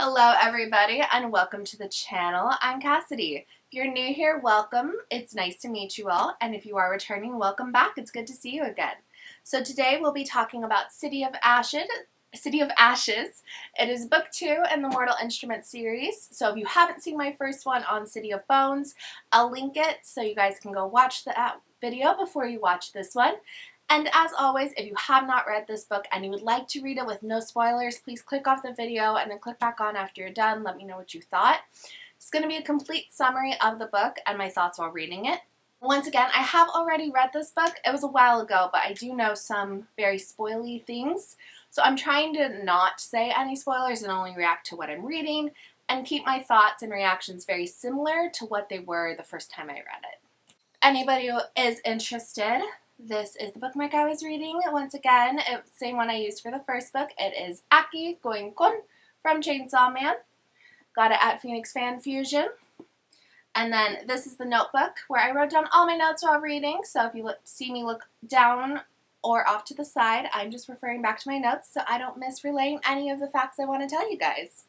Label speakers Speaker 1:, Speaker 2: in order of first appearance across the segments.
Speaker 1: Hello everybody and welcome to the channel. I'm Cassidy. If you're new here, welcome. It's nice to meet you all, and if you are returning, welcome back. It's good to see you again. So today we'll be talking about City of Ashes. It is book 2 in the Mortal Instruments series. So if you haven't seen my first one on City of Bones, I'll link it so you guys can go watch the video before you watch this one. And as always, if you have not read this book and you would like to read it with no spoilers, please click off the video and then click back on after you're done. Let me know what you thought. It's going to be a complete summary of the book and my thoughts while reading it. Once again, I have already read this book. It was a while ago, but I do know some very spoily things. So I'm trying to not say any spoilers and only react to what I'm reading and keep my thoughts and reactions very similar to what they were the first time I read it. Anybody who is interested, this is the bookmark I was reading. Once again, it's the same one I used for the first book. It is Aki Going Kun from Chainsaw Man. Got it at Phoenix Fan Fusion. And then this is the notebook where I wrote down all my notes while reading. So if you see me look down or off to the side, I'm just referring back to my notes so I don't miss relaying any of the facts I want to tell you guys.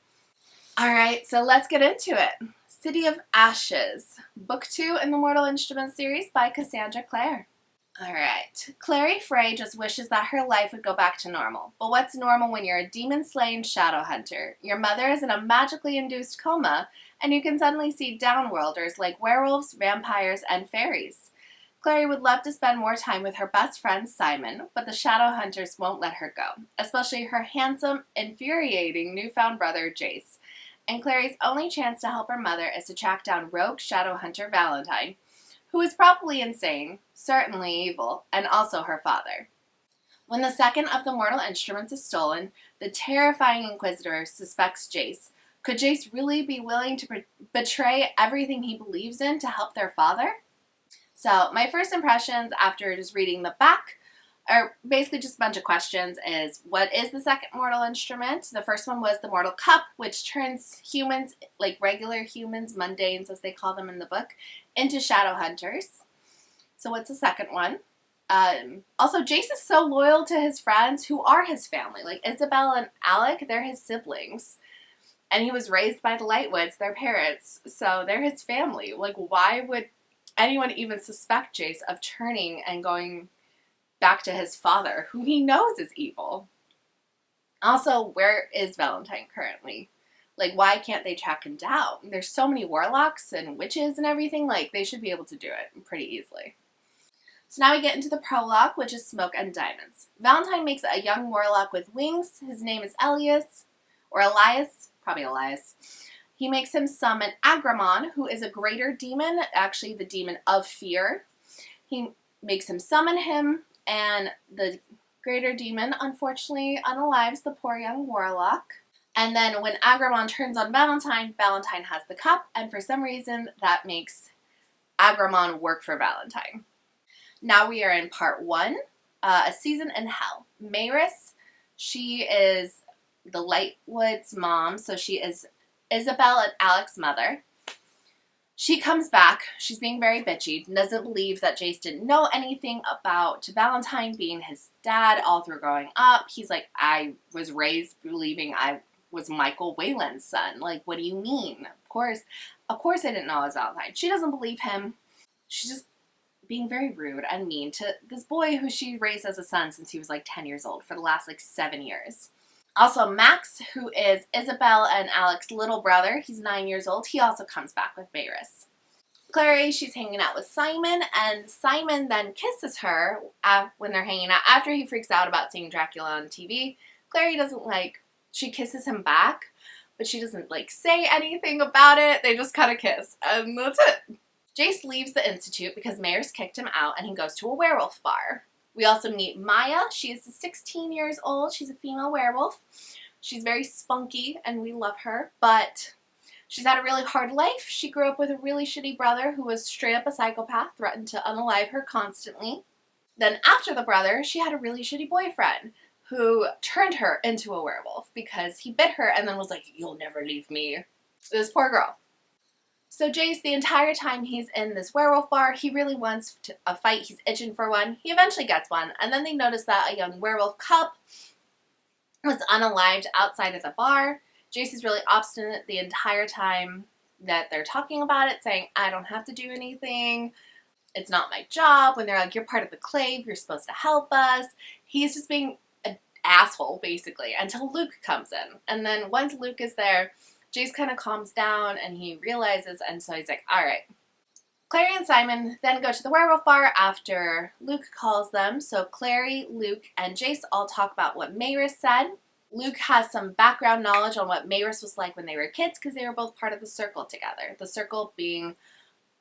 Speaker 1: Alright, so let's get into it. City of Ashes, book 2 in the Mortal Instruments series by Cassandra Clare. Alright, Clary Frey just wishes that her life would go back to normal. But what's normal when you're a demon-slaying shadow hunter? Your mother is in a magically induced coma, and you can suddenly see downworlders like werewolves, vampires, and fairies. Clary would love to spend more time with her best friend Simon, but the shadow hunters won't let her go, especially her handsome, infuriating newfound brother Jace. And Clary's only chance to help her mother is to track down rogue shadow hunter Valentine, who is probably insane, certainly evil, and also her father. When the second of the Mortal Instruments is stolen, the terrifying Inquisitor suspects Jace. Could Jace really be willing to betray everything he believes in to help their father? So my first impressions after just reading the back are basically just a bunch of questions is, what is the second mortal instrument? The first one was the Mortal Cup, which turns humans, like regular humans, mundanes as they call them in the book, into shadow hunters. So what's the second one? Also, Jace is so loyal to his friends who are his family. Like Isabel and Alec, they're his siblings. And he was raised by the Lightwoods, their parents. So they're his family. Like, why would anyone even suspect Jace of turning and going back to his father, who he knows is evil? Also, where is Valentine currently? Like, why can't they track him down? There's so many warlocks and witches and everything. Like, they should be able to do it pretty easily. So now we get into the prologue, which is Smoke and Diamonds. Valentine makes a young warlock with wings. His name is Elias, or Elias, probably Elias. He makes him summon Agramon, who is a greater demon, actually the demon of fear. He makes him summon him, and the greater demon unfortunately unalives the poor young warlock. And then when Agramon turns on Valentine, Valentine has the cup, and for some reason that makes Agramon work for Valentine. Now we are in part 1, A Season in Hell. Maris, she is the Lightwood's mom, so she is Isabel and Alec's mother. She comes back. She's being very bitchy, doesn't believe that Jace didn't know anything about Valentine being his dad all through growing up. He's like, I was raised believing I was Michael Wayland's son. Like, what do you mean? Of course I didn't know I was Valentine. She doesn't believe him. She's just being very rude and mean to this boy who she raised as a son since he was like 10 years old for the last like 7 years. Also, Max, who is Isabel and Alec's little brother, he's 9 years old, he also comes back with Maris. Clary, she's hanging out with Simon, and Simon then kisses her when they're hanging out, after he freaks out about seeing Dracula on TV. Clary doesn't she kisses him back, but she doesn't say anything about it. They just kind of kiss, and that's it. Jace leaves the Institute because Maris kicked him out, and he goes to a werewolf bar. We also meet Maya. She is 16 years old. She's a female werewolf. She's very spunky, and we love her, but she's had a really hard life. She grew up with a really shitty brother who was straight up a psychopath, threatened to unalive her constantly. Then after the brother, she had a really shitty boyfriend who turned her into a werewolf because he bit her and then was like, "You'll never leave me." This poor girl. So Jace, the entire time he's in this werewolf bar, he really wants a fight. He's itching for one. He eventually gets one, and then they notice that a young werewolf cub was unalived outside of the bar, Jace is really obstinate the entire time that they're talking about it, saying, I don't have to do anything. It's not my job. When they're like, you're part of the clave, you're supposed to help us. He's just being an asshole, basically, until Luke comes in. And then once Luke is there, Jace kind of calms down and he realizes, and so he's like, all right. Clary and Simon then go to the werewolf bar after Luke calls them. So Clary, Luke, and Jace all talk about what Mayrus said. Luke has some background knowledge on what Mayrus was like when they were kids because they were both part of the Circle together. The Circle being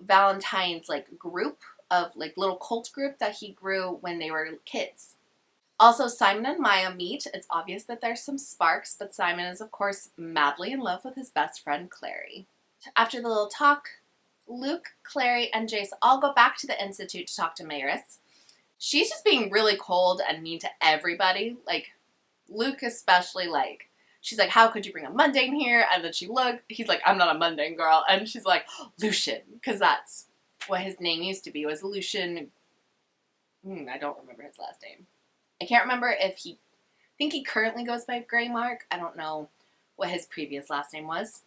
Speaker 1: Valentine's like group of like little cult group that he grew when they were kids. Also, Simon and Maya meet. It's obvious that there's some sparks, but Simon is of course madly in love with his best friend Clary. After the little talk, Luke, Clary, and Jace all go back to the Institute to talk to Mayrus. She's just being really cold and mean to everybody. Like, Luke especially, like, she's like, how could you bring a mundane here? And then he's like, I'm not a mundane girl. And she's like, Lucian, because that's what his name used to be, was Lucian. I don't remember his last name. I can't remember I think he currently goes by Greymark. I don't know what his previous last name was.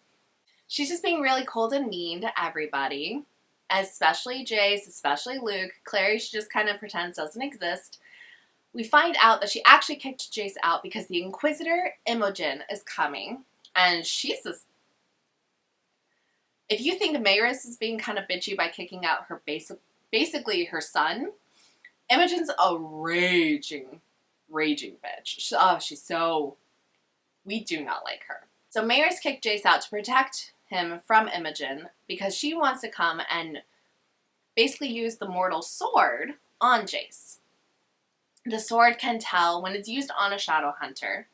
Speaker 1: She's just being really cold and mean to everybody, especially Jace, especially Luke. Clary, she just kind of pretends doesn't exist. We find out that she actually kicked Jace out because the Inquisitor, Imogen, is coming. And she's just... If you think Mayrus is being kind of bitchy by kicking out her basically her son, Imogen's a raging bitch. Oh, she's so... We do not like her. So Mayrus kicked Jace out to protect him from Imogen because she wants to come and basically use the mortal sword on Jace. The sword can tell, when it's used on a shadow hunter,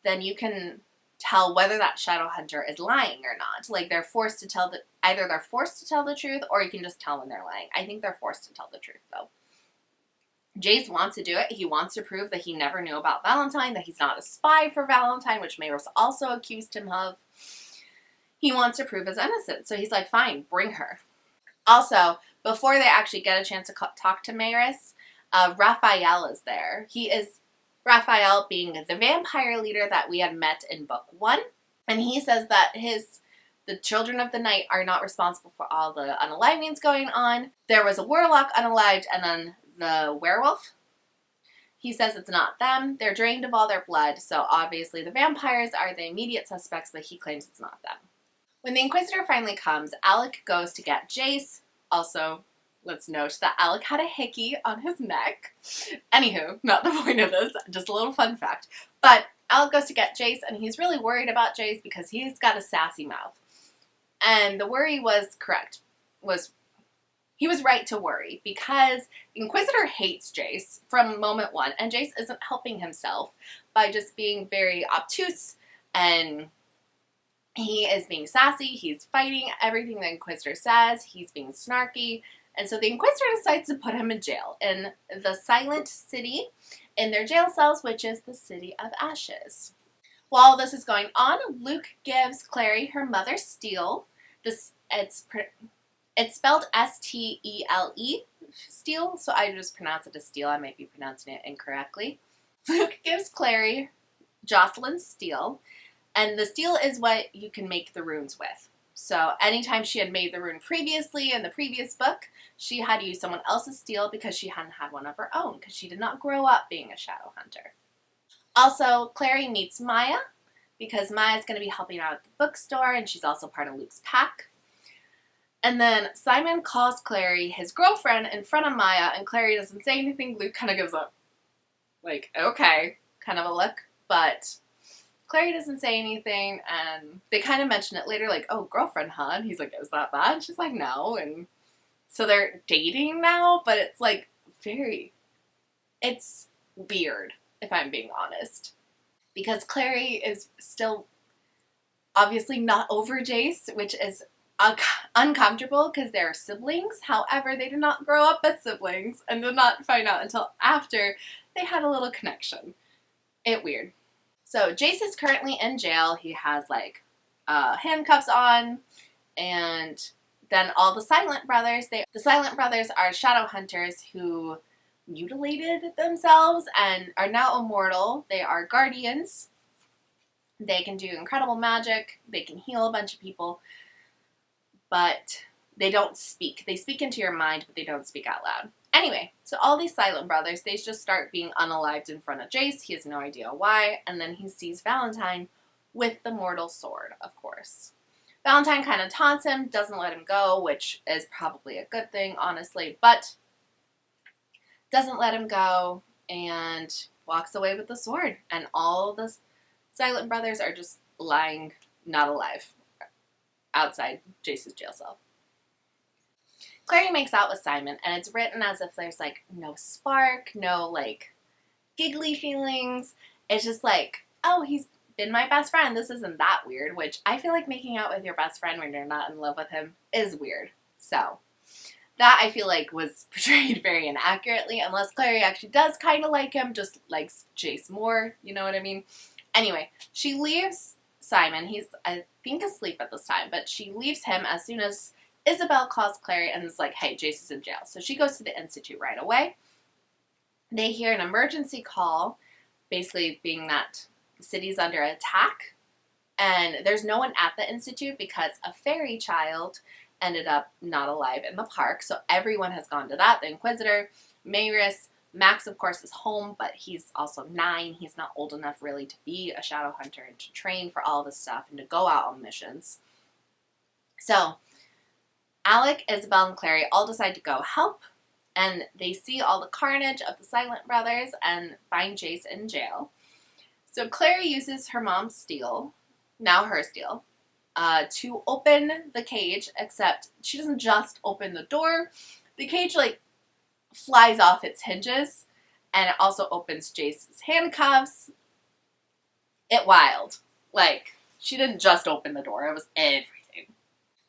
Speaker 1: then you can tell whether that shadow hunter is lying or not. Like, they're forced to tell either they're forced to tell the truth, or you can just tell when they're lying. I think they're forced to tell the truth, though. Jace wants to do it. He wants to prove that he never knew about Valentine, that he's not a spy for Valentine, which Mayrus also accused him of. He wants to prove his innocence, so he's like, fine, bring her. Also, before they actually get a chance to talk to Mayrus, Raphael is there. He is Raphael being the vampire leader that we had met in book 1. And he says that the children of the night are not responsible for all the unalivings going on. There was a warlock unalived and then the werewolf. He says it's not them. They're drained of all their blood, so obviously the vampires are the immediate suspects, but he claims it's not them. When the Inquisitor finally comes, Alec goes to get Jace. Also, let's note that Alec had a hickey on his neck. Anywho, not the point of this, just a little fun fact. But Alec goes to get Jace, and he's really worried about Jace because he's got a sassy mouth. And the worry was correct. He was right to worry because the Inquisitor hates Jace from moment 1, and Jace isn't helping himself by just being very obtuse, and he is being sassy, he's fighting everything the Inquisitor says, he's being snarky, and so the Inquisitor decides to put him in jail in the Silent City, in their jail cells, which is the City of Ashes. While this is going on, Luke gives Clary her mother's steel. It's spelled S-T-E-L-E, steel, so I just pronounce it as steel. I might be pronouncing it incorrectly. Luke gives Clary Jocelyn's steel, and the steel is what you can make the runes with. So anytime she had made the rune previously in the previous book, she had to use someone else's steel because she hadn't had one of her own, because she did not grow up being a shadow hunter. Also, Clary meets Maya, because Maya's going to be helping out at the bookstore, and she's also part of Luke's pack. And then Simon calls Clary his girlfriend in front of Maya, and Clary doesn't say anything. Luke kind of gives up, like, okay, kind of a look. But Clary doesn't say anything, and they kind of mention it later, like, oh, girlfriend, huh? And he's like, is that bad? And she's like, no. And so they're dating now, but it's, like, it's weird, if I'm being honest. Because Clary is still obviously not over Jace, which is uncomfortable because they're siblings. However, they did not grow up as siblings and did not find out until after they had a little connection. It weird. So Jace is currently in jail. He has like handcuffs on, and then all the Silent Brothers. The Silent Brothers are shadow hunters who mutilated themselves and are now immortal. They are guardians. They can do incredible magic. They can heal a bunch of people. But they don't speak. They speak into your mind, but they don't speak out loud. Anyway, so all these silent brothers, they just start being unalived in front of Jace. He has no idea why. And then he sees Valentine with the mortal sword, of course. Valentine kind of taunts him, doesn't let him go, which is probably a good thing, honestly, but doesn't let him go and walks away with the sword. And all the silent brothers are just lying, not alive, outside Jace's jail cell. Clary makes out with Simon, and it's written as if there's, like, no spark, no, like, giggly feelings. It's just like, oh, he's been my best friend. This isn't that weird, which I feel like making out with your best friend when you're not in love with him is weird. So that I feel like was portrayed very inaccurately, unless Clary actually does kind of like him, just likes Jace more, you know what I mean? Anyway, she leaves Simon. He's, I think, asleep at this time, but she leaves him as soon as Isabel calls Clary and is like, hey, Jace is in jail. So she goes to the Institute right away. They hear an emergency call, basically being that the city's under attack, and there's no one at the Institute because a fairy child ended up not alive in the park, so everyone has gone to that. The Inquisitor, Mayrus, Max, of course, is home, but he's also 9. He's not old enough really to be a shadow hunter and to train for all this stuff and to go out on missions. So Alec, Isabel, and Clary all decide to go help, and they see all the carnage of the Silent Brothers and find Jace in jail. So Clary uses her mom's steel, now her steel, to open the cage, except she doesn't just open the door. The cage, like, flies off its hinges, and it also opens Jace's handcuffs. It wild. Like, she didn't just open the door, it was everything.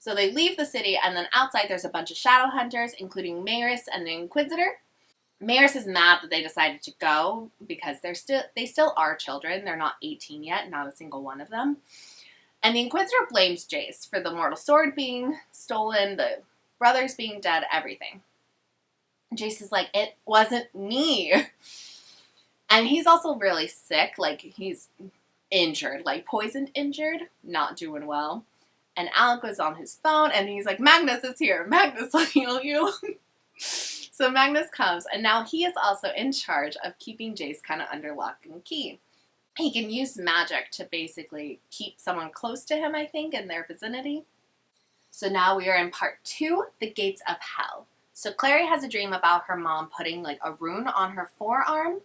Speaker 1: So they leave the city, and then outside there's a bunch of shadow hunters, including Mayrus and the Inquisitor. Mayrus is mad that they decided to go because they still are children. They're not 18 yet, not a single one of them. And the Inquisitor blames Jace for the mortal sword being stolen, the brothers being dead, everything. Jace is like, it wasn't me. And he's also really sick, like he's injured, like poisoned injured, not doing well. And Alec was on his phone, and he's like, Magnus is here. Magnus will heal you. So Magnus comes, and now he is also in charge of keeping Jace kind of under lock and key. He can use magic to basically keep someone close to him, I think, in their vicinity. So now we are in part 2, the Gates of Hell. So Clary has a dream about her mom putting, like, a rune on her forearm,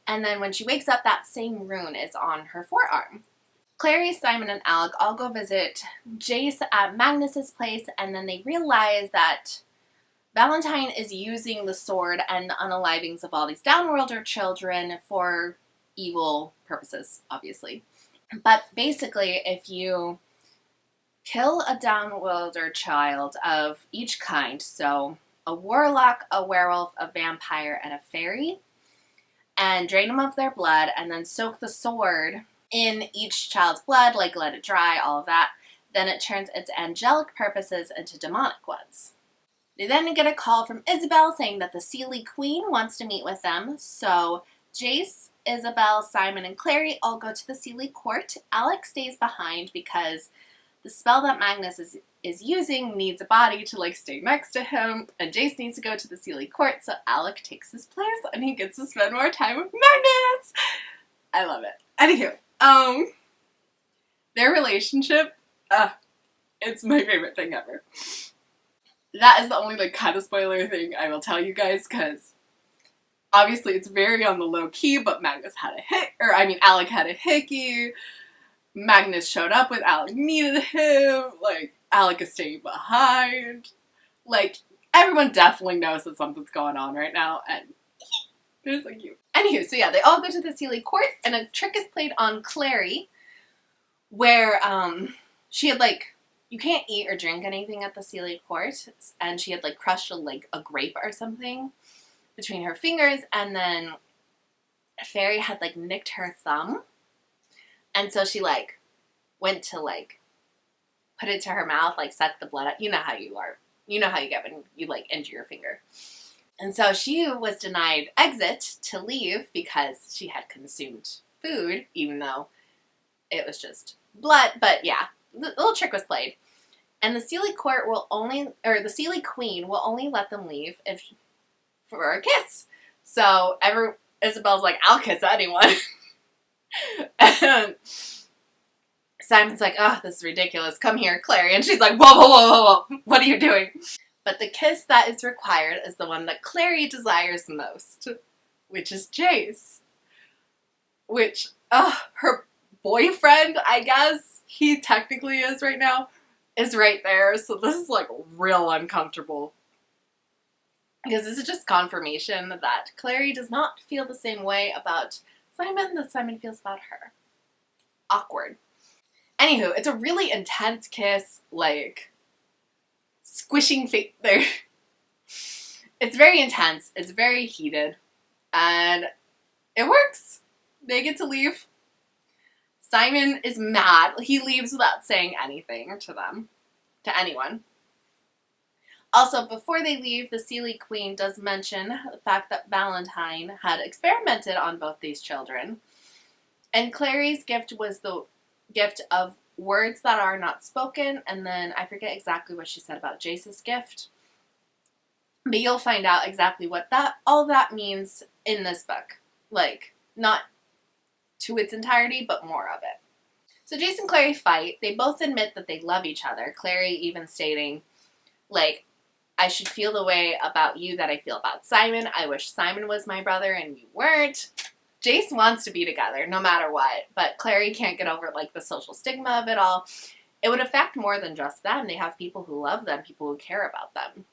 Speaker 1: and then when she wakes up, that same rune is on her forearm. Clary, Simon, and Alec all go visit Jace at Magnus's place, and then they realize that Valentine is using the sword and the unalivings of all these downworlder children for evil purposes, obviously. But basically, if you kill a downworlder child of each kind, so a warlock, a werewolf, a vampire, and a fairy, and drain them of their blood, and then soak the sword in each child's blood, like let it dry, all of that, then it turns its angelic purposes into demonic ones. They then get a call from Isabel saying that the Seelie Queen wants to meet with them, so Jace, Isabel, Simon, and Clary all go to the Seelie Court. Alec stays behind because the spell that Magnus is using needs a body to, like, stay next to him, and Jace needs to go to the Seelie Court, so Alec takes his place, and he gets to spend more time with Magnus! I love it. Anywho, their relationship, it's my favorite thing ever. That is the only, like, kind of spoiler thing I will tell you guys, because obviously it's very on the low key, but Alec had a hickey. Magnus showed up when Alec needed him. Like, Alec is staying behind. Like, everyone definitely knows that something's going on right now, and they're so cute. Anywho, so yeah, they all go to the Seelie Court, and a trick is played on Clary, where, she had, like, you can't eat or drink anything at the Seelie Court, and she had, like, crushed a grape or something between her fingers, and then a fairy had, like, nicked her thumb, and so she, like, went to, like, put it to her mouth, like, suck the blood out. You know how you are. You know how you get when you, like, injure your finger. And so she was denied exit to leave because she had consumed food, even though it was just blood, but yeah, the little trick was played. And the Seelie Queen will only let them leave if for a kiss. So Isabel's like, I'll kiss anyone. And Simon's like, oh, this is ridiculous. Come here, Clary. And she's like, whoa, whoa, whoa, whoa, whoa. What are you doing? But the kiss that is required is the one that Clary desires most, which is Jace. Which, her boyfriend, I guess he technically is right now, is right there. So this is like real uncomfortable. Because this is just confirmation that Clary does not feel the same way about Simon that Simon feels about her. Awkward. Anywho, it's a really intense kiss, like, squishing face there. It's very intense, it's very heated, and it works. They get to leave. Simon is mad. He leaves without saying anything to them, to anyone. Also, before they leave, the Seelie Queen does mention the fact that Valentine had experimented on both these children. And Clary's gift was the gift of words that are not spoken, and then I forget exactly what she said about Jace's gift. But you'll find out exactly what all that means in this book. Like, not to its entirety, but more of it. So Jace and Clary fight. They both admit that they love each other. Clary even stating, like, I should feel the way about you that I feel about Simon. I wish Simon was my brother and you weren't. Jace wants to be together no matter what, but Clary can't get over, like, the social stigma of it all. It would affect more than just them. They have people who love them, people who care about them.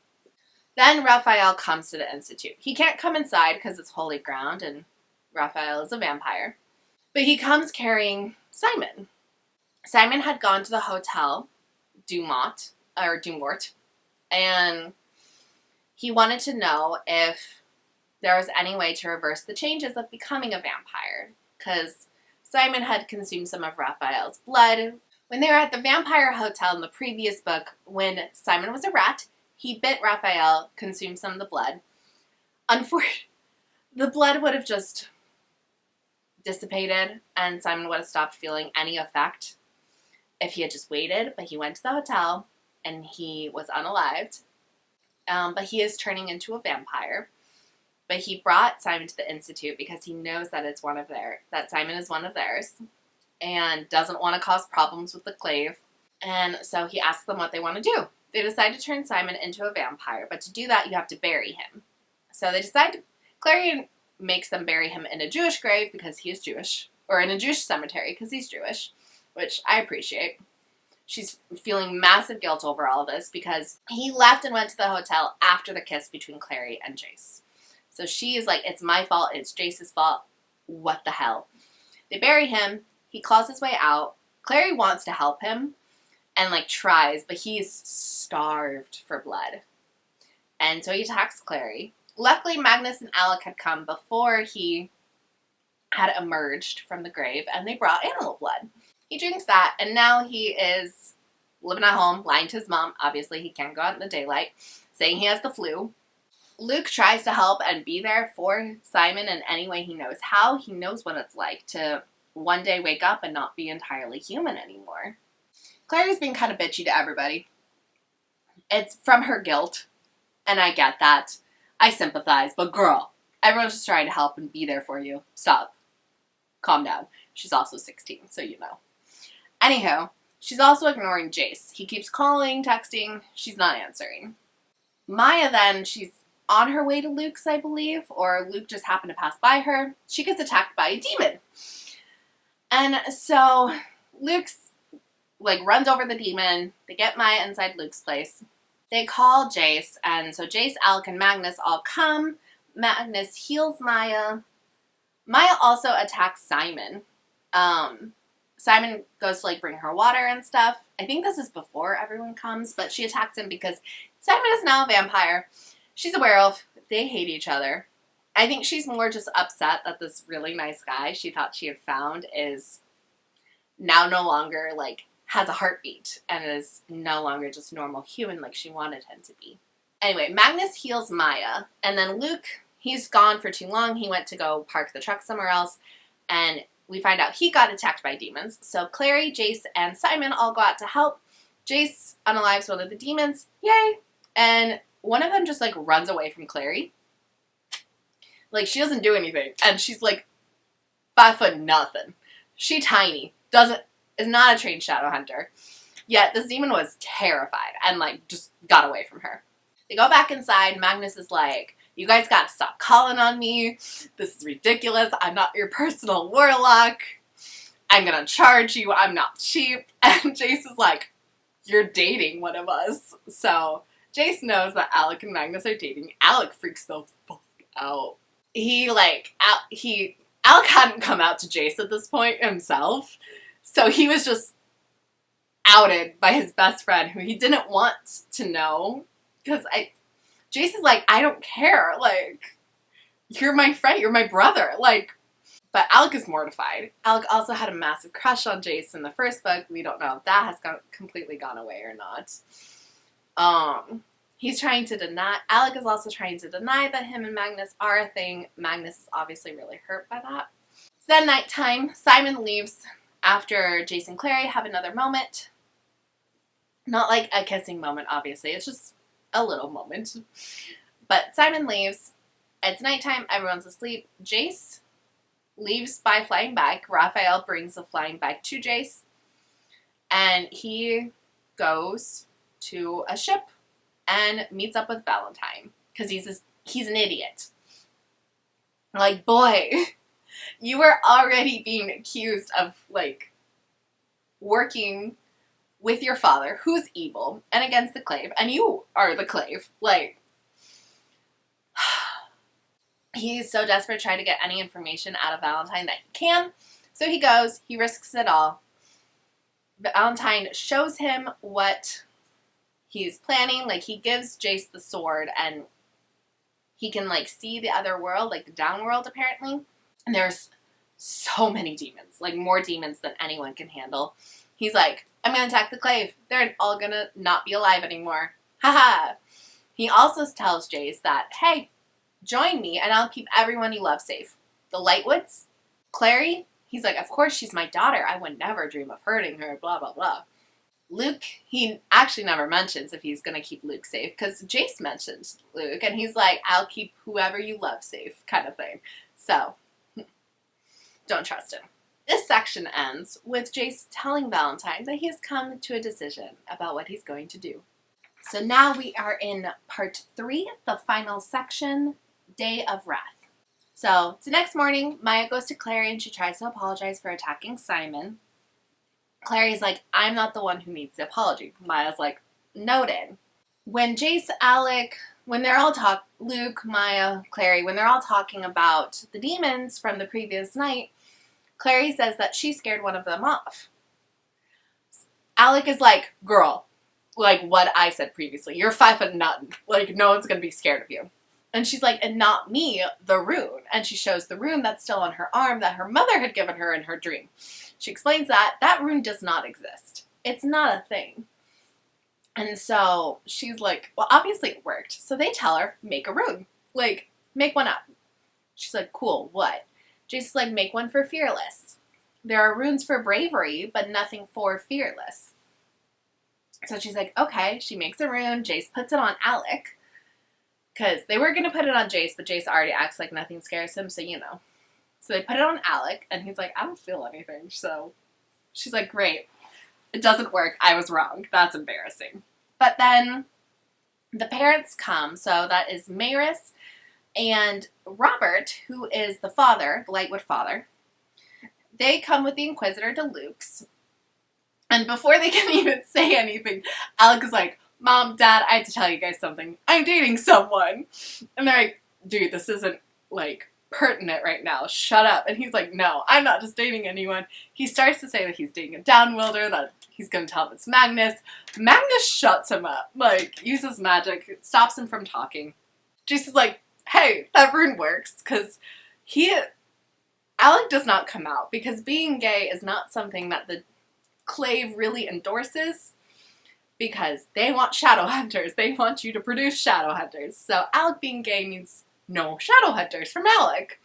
Speaker 1: Then Raphael comes to the Institute. He can't come inside because it's holy ground and Raphael is a vampire. But he comes carrying Simon. Simon had gone to the hotel, Dumont, and he wanted to know if there was any way to reverse the changes of becoming a vampire, because Simon had consumed some of Raphael's blood. When they were at the vampire hotel in the previous book, when Simon was a rat, he bit Raphael, consumed some of the blood. Unfortunately, the blood would have just dissipated, and Simon would have stopped feeling any effect if he had just waited, but he went to the hotel, and he was unalived. But he is turning into a vampire. But he brought Simon to the Institute because he knows that that Simon is one of theirs and doesn't want to cause problems with the clave. And so he asks them what they want to do. They decide to turn Simon into a vampire, but to do that, you have to bury him. So they decide, Clary makes them bury him in a Jewish grave because he is Jewish, or in a Jewish cemetery because he's Jewish, which I appreciate. She's feeling massive guilt over all this because he left and went to the hotel after the kiss between Clary and Jace. So she is like, it's my fault, it's Jace's fault, what the hell. They bury him, he claws his way out. Clary wants to help him and, like, tries, but he's starved for blood. And so he attacks Clary. Luckily, Magnus and Alec had come before he had emerged from the grave, and they brought animal blood. He drinks that, and now he is living at home, lying to his mom. Obviously, he can't go out in the daylight, saying he has the flu. Luke tries to help and be there for Simon in any way he knows how. He knows what it's like to one day wake up and not be entirely human anymore. Clary's being kind of bitchy to everybody. It's from her guilt, and I get that. I sympathize, but girl, everyone's just trying to help and be there for you. Stop. Calm down. She's also 16, so you know. Anywho, she's also ignoring Jace. He keeps calling, texting. She's not answering. Maya then, she's on her way to Luke's, I believe, or Luke just happened to pass by her. She gets attacked by a demon. And so Luke's, like, runs over the demon. They get Maya inside Luke's place. They call Jace, and so Jace, Alec, and Magnus all come. Magnus heals Maya. Maya also attacks Simon. Simon goes to, like, bring her water and stuff. I think this is before everyone comes, but she attacks him because Simon is now a vampire. She's a werewolf. They hate each other. I think she's more just upset that this really nice guy she thought she had found is now no longer, like, has a heartbeat and is no longer just normal human like she wanted him to be. Anyway, Magnus heals Maya, and then Luke, he's gone for too long. He went to go park the truck somewhere else, and we find out he got attacked by demons. So Clary, Jace, and Simon all go out to help. Jace unalives one of the demons. Yay! And one of them just, like, runs away from Clary. Like, she doesn't do anything. And she's, like, 5 foot nothing. She tiny. Is not a trained shadow hunter. Yet this demon was terrified and, like, just got away from her. They go back inside. Magnus is like, you guys gotta stop calling on me. This is ridiculous. I'm not your personal warlock. I'm gonna charge you. I'm not cheap. And Jace is like, you're dating one of us. So Jace knows that Alec and Magnus are dating. Alec freaks the fuck out. Alec hadn't come out to Jace at this point himself. So he was just outed by his best friend, who he didn't want to know. Because Jace is like, I don't care. Like, you're my friend. You're my brother. Like, but Alec is mortified. Alec also had a massive crush on Jace in the first book. We don't know if that has completely gone away or not. He's trying to deny. Alec is also trying to deny that him and Magnus are a thing. Magnus is obviously really hurt by that. It's then nighttime. Simon leaves after Jace and Clary have another moment. Not like a kissing moment, obviously. It's just a little moment. But Simon leaves. It's nighttime. Everyone's asleep. Jace leaves by flying bike. Raphael brings the flying bike to Jace. And he goes to a ship and meets up with Valentine. Because he's an idiot. Like, boy, you were already being accused of, like, working with your father, who's evil, and against the Clave, and you are the Clave. Like, he's so desperate trying to get any information out of Valentine that he can. So he goes, he risks it all. Valentine shows him what he's planning. Like, he gives Jace the sword, and he can, like, see the other world, like the down world, apparently. And there's so many demons, like, more demons than anyone can handle. He's like, I'm gonna attack the Clave. They're all gonna not be alive anymore. Haha. He also tells Jace that, hey, join me and I'll keep everyone you love safe. The Lightwoods, Clary, he's like, of course she's my daughter. I would never dream of hurting her, blah, blah, blah. Luke, he actually never mentions if he's gonna keep Luke safe, because Jace mentions Luke, and he's like, I'll keep whoever you love safe, kind of thing. So, don't trust him. This section ends with Jace telling Valentine that he has come to a decision about what he's going to do. So now we are in part 3, the final section, Day of Wrath. So it's the next morning. Maya goes to Clary and she tries to apologize for attacking Simon. Clary's like, I'm not the one who needs the apology. Maya's like, noted. When Jace, Alec, when they're all Luke, Maya, Clary, when they're all talking about the demons from the previous night, Clary says that she scared one of them off. Alec is like, girl, like what I said previously, you're 5 foot nothing. Like, no one's going to be scared of you. And she's like, and not me, the rune. And she shows the rune that's still on her arm that her mother had given her in her dream. She explains that that rune does not exist. It's not a thing. And so she's like, well, obviously it worked. So they tell her, make a rune. Like, make one up. She's like, cool, what? Jace's like, make one for fearless. There are runes for bravery, but nothing for fearless. So she's like, okay. She makes a rune. Jace puts it on Alec. Because they were going to put it on Jace, but Jace already acts like nothing scares him, so you know. So they put it on Alec, and he's like, I don't feel anything. So she's like, great. It doesn't work. I was wrong. That's embarrassing. But then the parents come. So that is Maris and Robert, who is the father, the Lightwood father. They come with the Inquisitor to Luke's. And before they can even say anything, Alec is like, Mom, Dad, I have to tell you guys something. I'm dating someone. And they're like, dude, this isn't, like, pertinent right now. Shut up. And he's like, no, I'm not just dating anyone. He starts to say that he's dating a downwilder, that he's going to tell him it's Magnus. Magnus shuts him up. Like, uses magic, stops him from talking. Jace is like, hey, that rune works. Because Alec does not come out. Because being gay is not something that the Clave really endorses. Because they want shadow hunters. They want you to produce shadow hunters. So Alec being gay means no shadow hunters from Alec.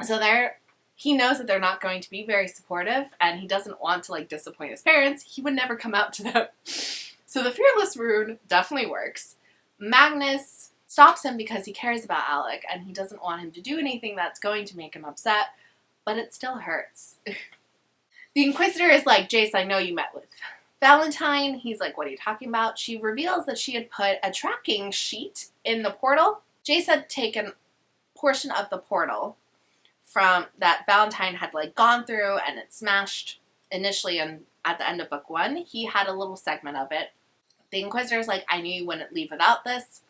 Speaker 1: So they're he knows that they're not going to be very supportive, and he doesn't want to, like, disappoint his parents. He would never come out to them. So the Fearless rune definitely works. Magnus stops him because he cares about Alec, and he doesn't want him to do anything that's going to make him upset, but it still hurts. The Inquisitor is like, Jace, I know you met with Valentine. He's like, what are you talking about? She reveals that she had put a tracking sheet in the portal. Jace had taken a portion of the portal from that Valentine had, like, gone through, and it smashed initially, and at the end of book 1, he had a little segment of it. The Inquisitor's like, I knew you wouldn't leave without this.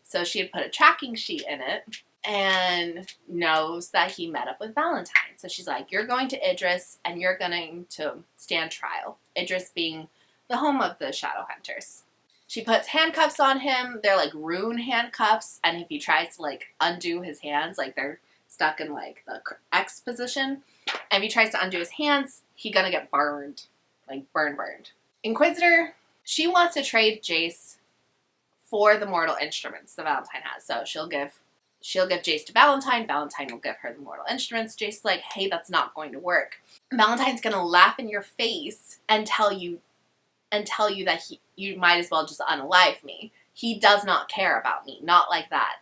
Speaker 1: So she had put a tracking sheet in it and knows that he met up with Valentine. So she's like, you're going to Idris and you're going to stand trial. Idris being the home of the Shadowhunters. She puts handcuffs on him. They're like rune handcuffs. And if he tries to, like, undo his hands, like, they're stuck in, like, the X position. And if he tries to undo his hands, he's gonna get burned. Like, burned. Inquisitor, she wants to trade Jace for the mortal instruments that Valentine has. So she'll give Jace to Valentine. Valentine will give her the mortal instruments. Jace's like, hey, that's not going to work. Valentine's gonna laugh in your face and tell you that you might as well just unalive me. He does not care about me. Not like that.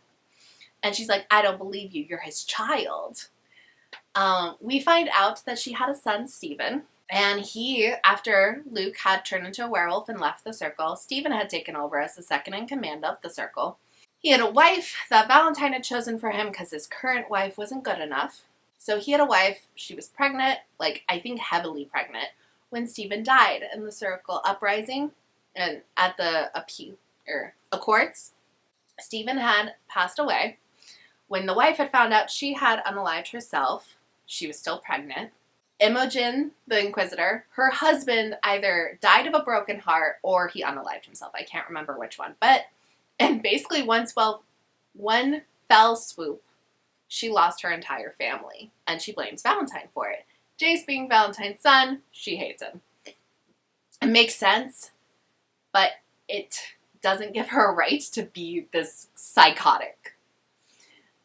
Speaker 1: And she's like, I don't believe you. You're his child. We find out that she had a son, Stephen. And he, after Luke had turned into a werewolf and left the circle, Stephen had taken over as the second in command of the circle. He had a wife that Valentine had chosen for him because his current wife wasn't good enough. So he had a wife. She was pregnant, like, I think heavily pregnant, when Stephen died in the circle uprising and at the Accords. Stephen had passed away. When the wife had found out she had unalived herself, she was still pregnant. Imogen, the Inquisitor, her husband either died of a broken heart or he unalived himself. I can't remember which one. And basically one fell swoop, she lost her entire family. And she blames Valentine for it. Jace being Valentine's son, she hates him. It makes sense, but it doesn't give her a right to be this psychotic.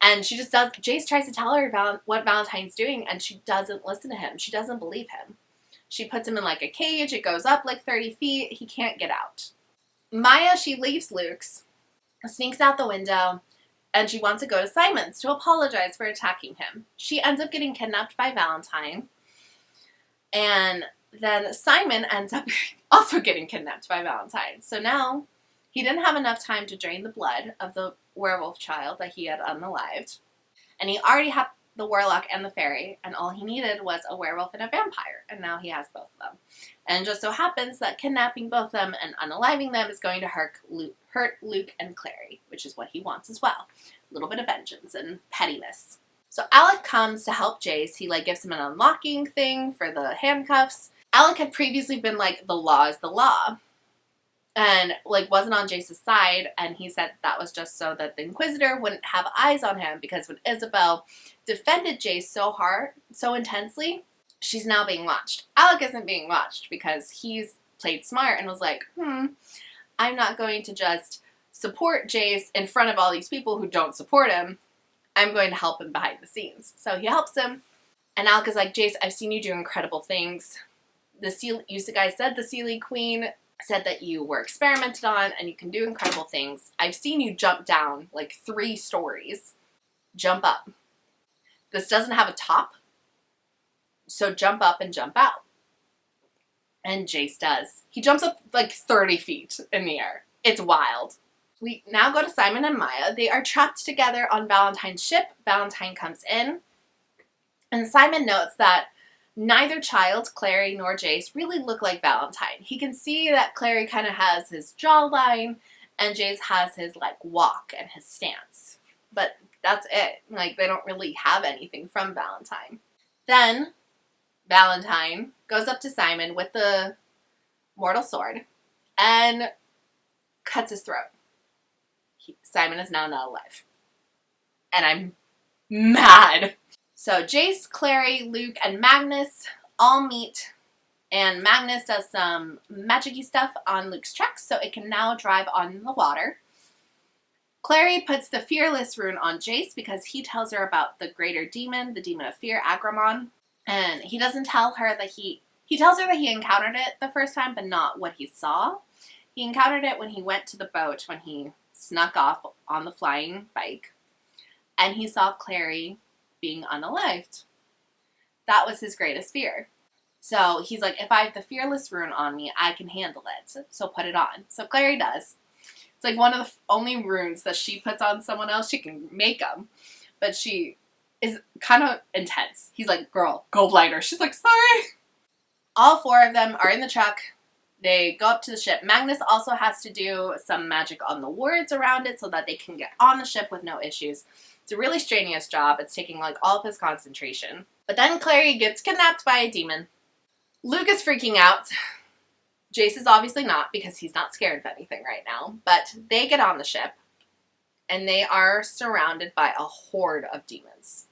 Speaker 1: And she just does. Jace tries to tell her about what Valentine's doing, and she doesn't listen to him. She doesn't believe him. She puts him in, like, a cage. It goes up like 30 feet. He can't get out. Maya, she leaves Luke's, sneaks out the window, and she wants to go to Simon's to apologize for attacking him. She ends up getting kidnapped by Valentine, and then Simon ends up also getting kidnapped by Valentine. So now he didn't have enough time to drain the blood of the werewolf child that he had unalived. And he already had the warlock and the fairy, and all he needed was a werewolf and a vampire, and now he has both of them. And it just so happens that kidnapping both of them and unaliving them is going to hurt Luke and Clary, which is what he wants as well. A little bit of vengeance and pettiness. So Alec comes to help Jace. He, like, gives him an unlocking thing for the handcuffs. Alec had previously been like, the law is the law. And, like, wasn't on Jace's side, and he said that was just so that the Inquisitor wouldn't have eyes on him, because when Isabel defended Jace so intensely, she's now being watched. Alec isn't being watched because he's played smart and was like, I'm not going to just support Jace in front of all these people who don't support him. I'm going to help him behind the scenes. So he helps him, and Alec is like, Jace, I've seen you do incredible things. The Seelie Queen said that you were experimented on and you can do incredible things. I've seen you jump down like 3 stories. Jump up. This doesn't have a top, so jump up and jump out. And Jace does. He jumps up like 30 feet in the air. It's wild. We now go to Simon and Maya. They are trapped together on Valentine's ship. Valentine comes in, and Simon notes that neither child, Clary nor Jace, really look like Valentine. He can see that Clary kind of has his jawline, and Jace has his, like, walk and his stance. But that's it. Like, they don't really have anything from Valentine. Then Valentine goes up to Simon with the mortal sword and cuts his throat. Simon is now not alive. And I'm mad. So Jace, Clary, Luke, and Magnus all meet, and Magnus does some magic-y stuff on Luke's truck so it can now drive on the water. Clary puts the Fearless rune on Jace because he tells her about the greater demon, the demon of fear, Agramon. And he doesn't tell her that he tells her that he encountered it the first time, but not what he saw. He encountered it when he went to the boat, when he snuck off on the flying bike. And he saw Clary being unalived. That was his greatest fear. So he's like, if I have the Fearless rune on me, I can handle it. So put it on. So Clary does. It's like one of the only runes that she puts on someone else. She can make them. But she is kind of intense. He's like, girl, go blind her. She's like, sorry. All four of them are in the truck. They go up to the ship. Magnus also has to do some magic on the wards around it so that they can get on the ship with no issues. It's a really strenuous job. It's taking like all of his concentration. But then Clary gets kidnapped by a demon. Luke is freaking out. Jace is obviously not, because he's not scared of anything right now. But they get on the ship, and they are surrounded by a horde of demons.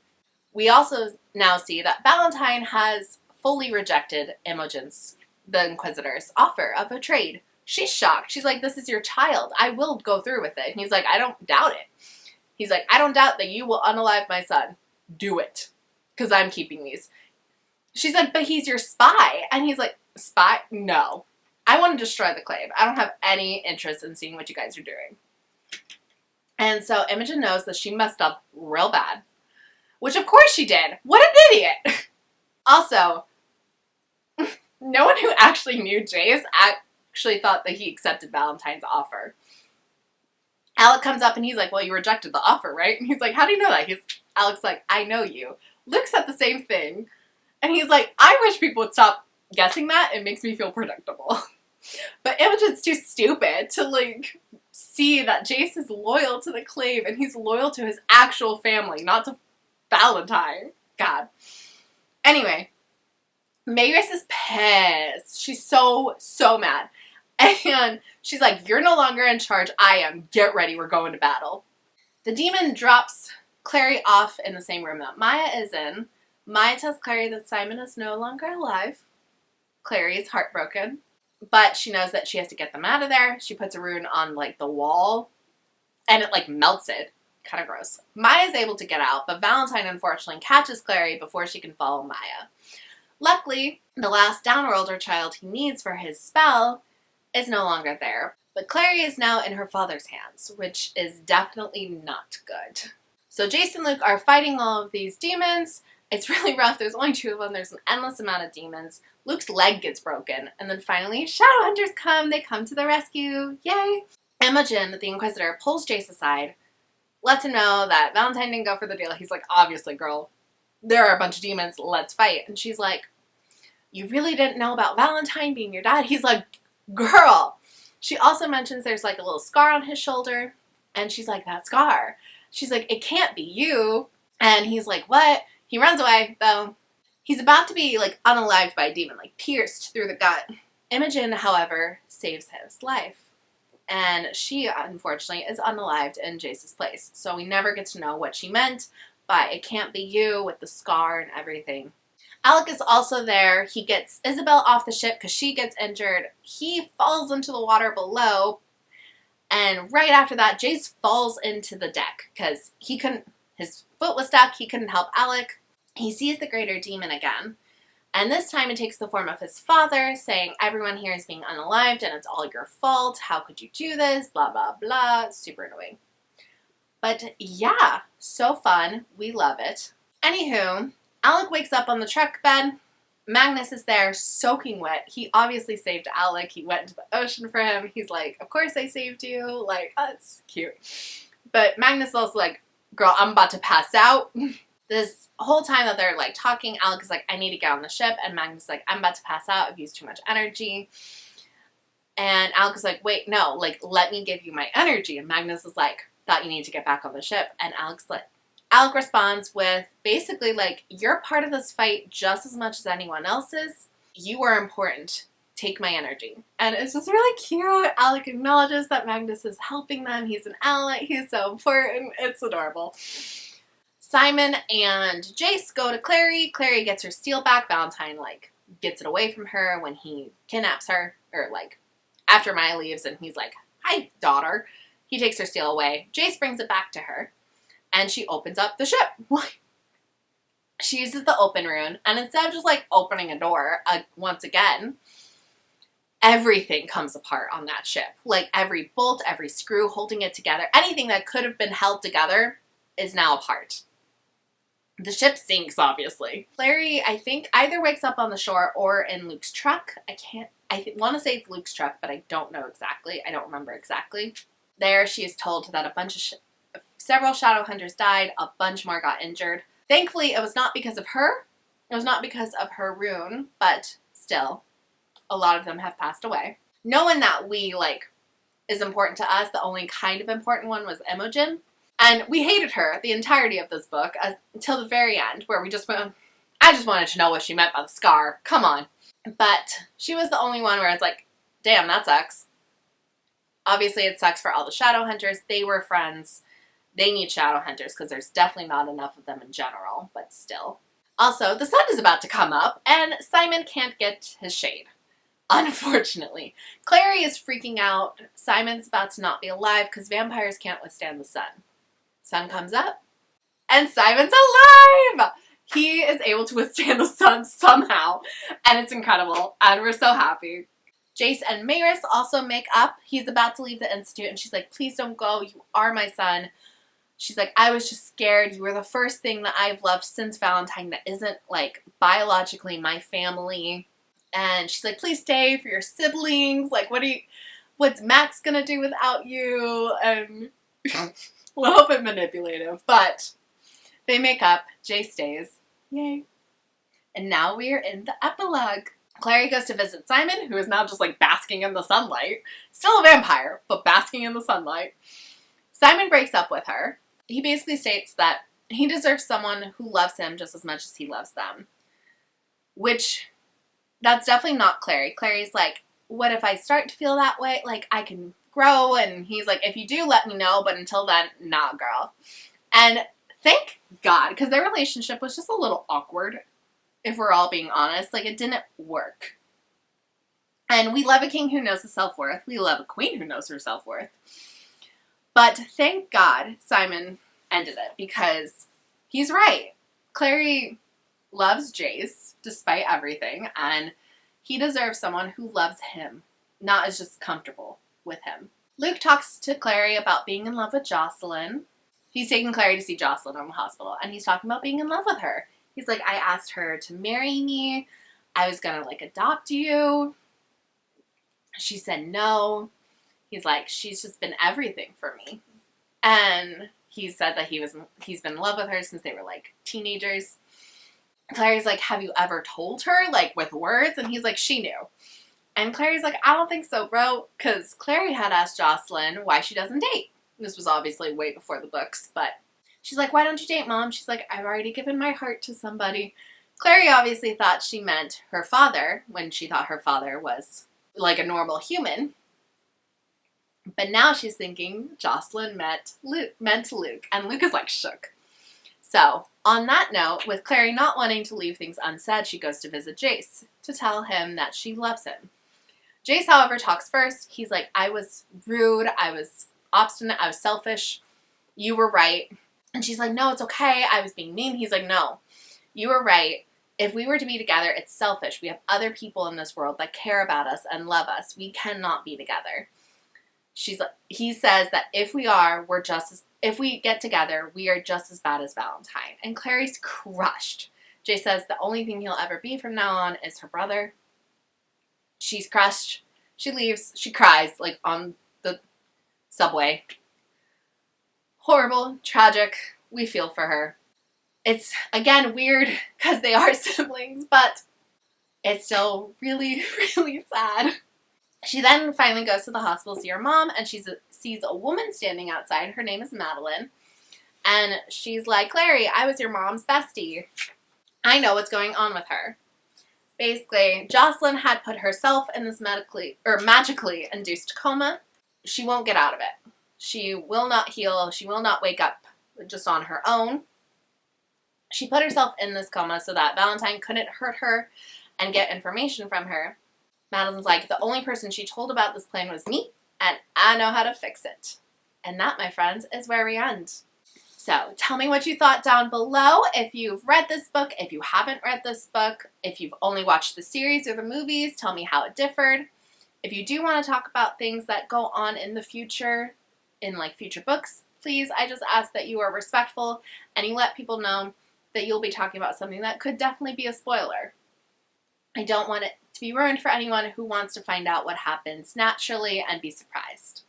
Speaker 1: We also now see that Valentine has fully rejected Imogen's, the Inquisitor's, offer of a trade. She's shocked. She's like, this is your child. I will go through with it. And he's like, I don't doubt it. He's like, I don't doubt that you will unalive my son. Do it. Because I'm keeping these. She's like, but he's your spy. And he's like, spy? No. I want to destroy the clave. I don't have any interest in seeing what you guys are doing. And so Imogen knows that she messed up real bad. Which of course she did. What an idiot. Also, no one who actually knew Jace actually thought that he accepted Valentine's offer. Alec comes up and he's like, well, you rejected the offer, right? And he's like, how do you know that? Alec's like, I know you. Luke said the same thing. And he's like, I wish people would stop guessing that. It makes me feel predictable. But Imogen's too stupid to, like, see that Jace is loyal to the clave and he's loyal to his actual family, not to Valentine. God. Anyway, Mayrus is pissed. She's so mad. And she's like, you're no longer in charge. I am. Get ready. We're going to battle. The demon drops Clary off in the same room that Maya is in. Maya tells Clary that Simon is no longer alive. Clary is heartbroken. But she knows that she has to get them out of there. She puts a rune on, like, the wall. And it, like, melts it. Kind of gross. Maya's able to get out. But Valentine, unfortunately, catches Clary before she can follow Maya. Luckily, the last downworlder child he needs for his spell is no longer there. But Clary is now in her father's hands, which is definitely not good. So Jace and Luke are fighting all of these demons. It's really rough. There's only 2 of them. There's an endless amount of demons. Luke's leg gets broken. And then finally, Shadowhunters come. They come to the rescue. Yay! Imogen, the Inquisitor, pulls Jace aside, lets him know that Valentine didn't go for the deal. He's like, obviously, girl, there are a bunch of demons. Let's fight. And she's like, you really didn't know about Valentine being your dad? He's like, girl. She also mentions there's like a little scar on his shoulder. And she's like, that scar. She's like, it can't be you. And he's like, what? He runs away, though. He's about to be, like, unalived by a demon, like, pierced through the gut. Imogen, however, saves his life. And she, unfortunately, is unalived in Jace's place. So we never get to know what she meant by it can't be you with the scar and everything. Alec is also there. He gets Isabel off the ship because she gets injured. He falls into the water below. And right after that, Jace falls into the deck because his foot was stuck. He couldn't help Alec. He sees the greater demon again. And this time it takes the form of his father, saying, everyone here is being unalived and it's all your fault. How could you do this? Blah, blah, blah. It's super annoying. But yeah, so fun. We love it. Anywho, Alec wakes up on the truck bed. Magnus is there, soaking wet. He obviously saved Alec. He went into the ocean for him. He's like, of course I saved you. Like, oh, that's cute. But Magnus is also like, girl, I'm about to pass out. This whole time that they're, like, talking, Alec is like, I need to get on the ship. And Magnus is like, I'm about to pass out. I've used too much energy. And Alec is like, wait, no, like, let me give you my energy. And Magnus is like, thought you need to get back on the ship. And Alec responds with basically, like, you're part of this fight just as much as anyone else is. You are important. Take my energy. And it's just really cute. Alec acknowledges that Magnus is helping them. He's an ally. He's so important. It's adorable. Simon and Jace go to Clary. Clary gets her steel back. Valentine, like, gets it away from her when he kidnaps her. Or, like, after Maya leaves and he's like, hi, daughter. He takes her steel away. Jace brings it back to her, and she opens up the ship. She uses the open rune, and instead of just, like, opening a door once again, everything comes apart on that ship. Like, every bolt, every screw holding it together, anything that could have been held together is now apart. The ship sinks, obviously. Clary, I think, either wakes up on the shore or in Luke's truck. I want to say it's Luke's truck, but I don't know exactly. I don't remember exactly. There, she is told that several shadow hunters died, a bunch more got injured. Thankfully, it was not because of her. It was not because of her rune, but still, a lot of them have passed away. No one that we, like, is important to us. The only kind of important one was Imogen. And we hated her the entirety of this book until the very end, where we just went, I just wanted to know what she meant by the scar. Come on. But she was the only one where it's like, damn, that sucks. Obviously, it sucks for all the shadow hunters. They were friends. They need shadow hunters because there's definitely not enough of them in general, but still. Also, the sun is about to come up, and Simon can't get his shade. Unfortunately. Clary is freaking out. Simon's about to not be alive because vampires can't withstand the sun. Sun comes up, and Simon's alive! He is able to withstand the sun somehow, and it's incredible, and we're so happy. Jace and Maris also make up. He's about to leave the Institute, and she's like, please don't go. You are my son. She's like, I was just scared. You were the first thing that I've loved since Valentine that isn't, like, biologically my family. And she's like, please stay for your siblings. Like, what's Max gonna do without you? And a little bit manipulative, but they make up. Jace stays. Yay. And now we are in the epilogue. Clary goes to visit Simon, who is now just, like, basking in the sunlight. Still a vampire, but basking in the sunlight. Simon breaks up with her. He basically states that he deserves someone who loves him just as much as he loves them. Which, that's definitely not Clary. Clary's like, what if I start to feel that way? Like, I can grow. And he's like, if you do, let me know. But until then, nah, girl. And thank God, because their relationship was just a little awkward, if we're all being honest. Like, it didn't work. And we love a king who knows his self-worth. We love a queen who knows her self-worth. But thank God Simon ended it, because he's right. Clary loves Jace, despite everything, and he deserves someone who loves him, not is just comfortable with him. Luke talks to Clary about being in love with Jocelyn. He's taking Clary to see Jocelyn in the hospital, and he's talking about being in love with her. He's like, I asked her to marry me. I was gonna, like, adopt you. She said no. He's like, she's just been everything for me. And he said that he's been in love with her since they were, like, teenagers. Clary's like, have you ever told her, like, with words? And he's like, she knew. And Clary's like, I don't think so, bro. Because Clary had asked Jocelyn why she doesn't date. This was obviously way before the books, but she's like, why don't you date, Mom? She's like, I've already given my heart to somebody. Clary obviously thought she meant her father when she thought her father was, like, a normal human. But now she's thinking Jocelyn meant Luke, and Luke is, like, shook. So, on that note, with Clary not wanting to leave things unsaid, she goes to visit Jace to tell him that she loves him. Jace, however, talks first. He's like, I was rude, I was obstinate, I was selfish, you were right. And she's like, no, it's okay, I was being mean. He's like, no, you were right. If we were to be together, it's selfish. We have other people in this world that care about us and love us. We cannot be together. He says that if we get together, we are just as bad as Valentine. And Clary's crushed. Jay says the only thing he'll ever be from now on is her brother. She's crushed. She leaves. She cries, like, on the subway. Horrible, tragic. We feel for her. It's, again, weird because they are siblings, but it's still really, really sad. She then finally goes to the hospital to see her mom, and she sees a woman standing outside. Her name is Madeline. And she's like, Clary, I was your mom's bestie. I know what's going on with her. Basically, Jocelyn had put herself in this magically induced coma. She won't get out of it. She will not heal. She will not wake up just on her own. She put herself in this coma so that Valentine couldn't hurt her and get information from her. Madeline's like, the only person she told about this plan was me, and I know how to fix it. And that, my friends, is where we end. So tell me what you thought down below. If you've read this book, if you haven't read this book, if you've only watched the series or the movies, tell me how it differed. If you do want to talk about things that go on in the future, in like future books, please, I just ask that you are respectful and you let people know that you'll be talking about something that could definitely be a spoiler. I don't want it to be ruined for anyone who wants to find out what happens naturally and be surprised.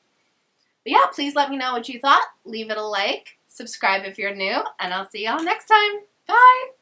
Speaker 1: But yeah, please let me know what you thought. Leave it a like, subscribe if you're new, and I'll see y'all next time. Bye!